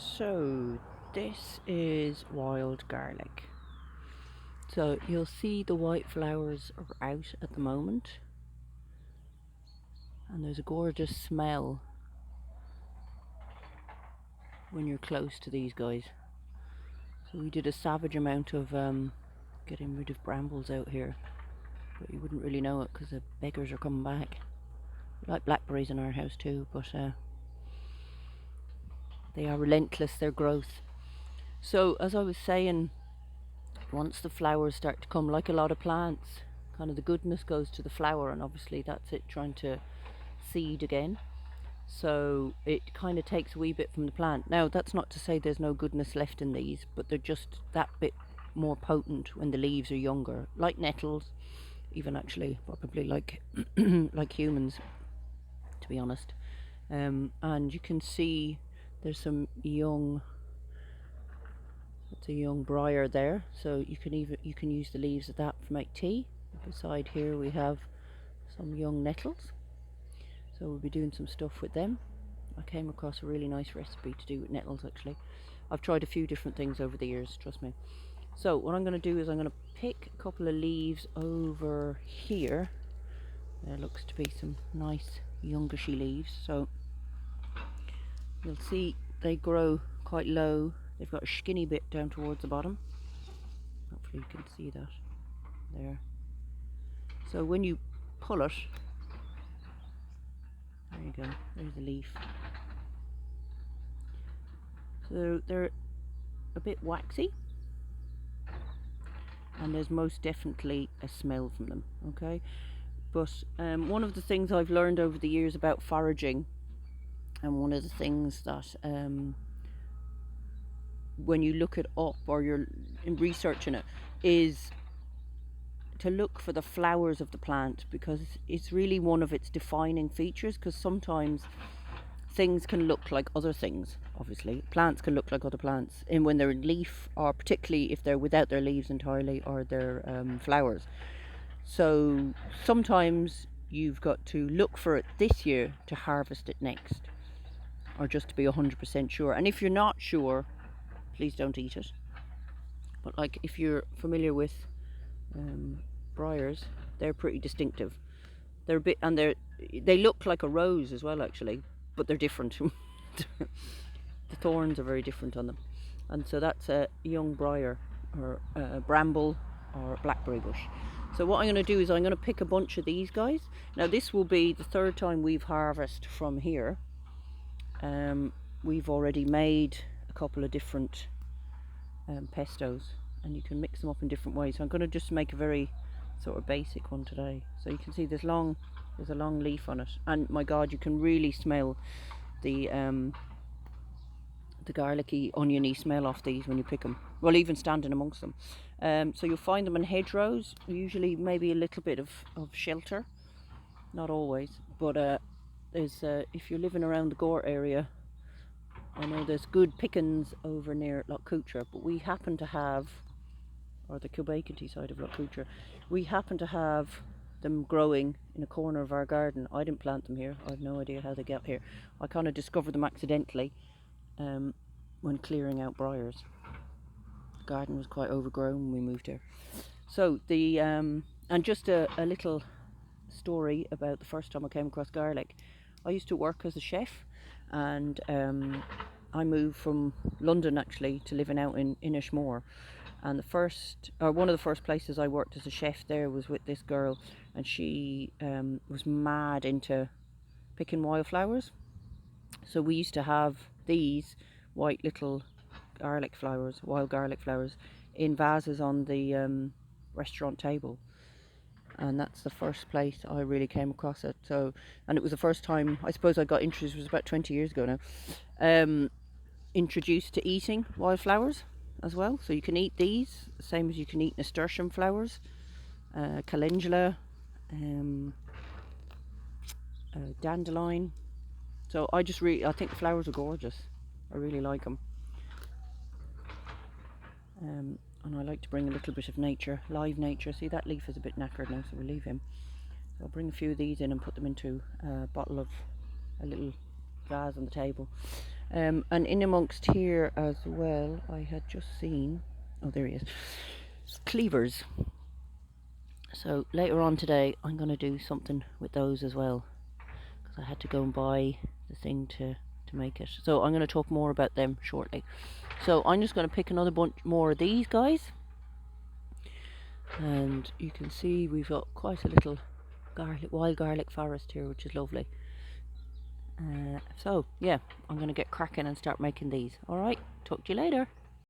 So this is wild garlic. So you'll see the white flowers are out at the moment, and there's a gorgeous smell when you're close to these guys. So we did a savage amount of getting rid of brambles out here, but you wouldn't really know it because the beggars are coming back. We like blackberries in our house too, but they are relentless, their growth. So as I was saying, once the flowers start to come, like a lot of plants, kind of the goodness goes to the flower, and obviously that's it trying to seed again. So it kind of takes a wee bit from the plant. Now that's not to say there's no goodness left in these, but they're just that bit more potent when the leaves are younger, like nettles, even actually probably like like humans, to be honest. And you can see there's some young, it's a young briar there, so you can use the leaves of that to make tea. Beside here we have some young nettles, so we'll be doing some stuff with them. I came across a really nice recipe to do with nettles actually. I've tried a few different things over the years, trust me. So what I'm going to do is I'm going to pick a couple of leaves over here. There looks to be some nice youngishy leaves, so you'll see they grow quite low. They've got a skinny bit down towards the bottom. Hopefully you can see that there. So when you pull it, there you go, there's the leaf. So they're a bit waxy, and there's most definitely a smell from them, okay? But one of the things I've learned over the years about foraging, and one of the things that when you look it up or you're researching it, is to look for the flowers of the plant, because it's really one of its defining features. Because sometimes things can look like other things, obviously plants can look like other plants, and when they're in leaf, or particularly if they're without their leaves entirely or their flowers. So sometimes you've got to look for it this year to harvest it next, or just to be 100% sure. And if you're not sure, please don't eat it. But like if you're familiar with briars, they're pretty distinctive. They're a bit, and they look like a rose as well actually, but they're different. The thorns are very different on them, and so that's a young briar or a bramble or blackberry bush. So what I'm going to do is I'm going to pick a bunch of these guys. Now this will be the third time we've harvested from here. We've already made a couple of different pestos, and you can mix them up in different ways. So I'm going to just make a very sort of basic one today. So you can see there's a long leaf on it, and my god, you can really smell the garlicky, oniony smell off these when you pick them. Well, even standing amongst them. So you'll find them in hedgerows, usually maybe a little bit of shelter, not always, but there's if you're living around the Gore area, I know there's good pickings over near Loch Coutre, but we happen to have, or the Kilbacanty side of Loch Coutre, we happen to have them growing in a corner of our garden. I didn't plant them here, I have no idea how they got here. I kind of discovered them accidentally when clearing out briars. The garden was quite overgrown when we moved here. So the and just a little story about the first time I came across garlic. I used to work as a chef, and I moved from London actually to living out in Inishmore. And one of the first places I worked as a chef there was with this girl, and she was mad into picking wildflowers. So we used to have these white little garlic flowers, wild garlic flowers, in vases on the restaurant table. And that's the first place I really came across it. So, and it was the first time I suppose I got introduced, it was about 20 years ago now, introduced to eating wildflowers as well. So you can eat these the same as you can eat nasturtium flowers, calendula, dandelion. So I think the flowers are gorgeous. I really like them. And I like to bring a little bit of nature, live nature. See, that leaf is a bit knackered now, so we'll leave him. So I'll bring a few of these in and put them into a little vase on the table. And in amongst here as well, I had just seen, oh there he is, cleavers. So later on today I'm going to do something with those as well, because I had to go and buy the thing to make it. So I'm going to talk more about them shortly. So I'm just going to pick another bunch more of these guys, and you can see we've got quite a little wild garlic forest here, which is lovely. So yeah, I'm going to get cracking and start making these. Alright, talk to you later.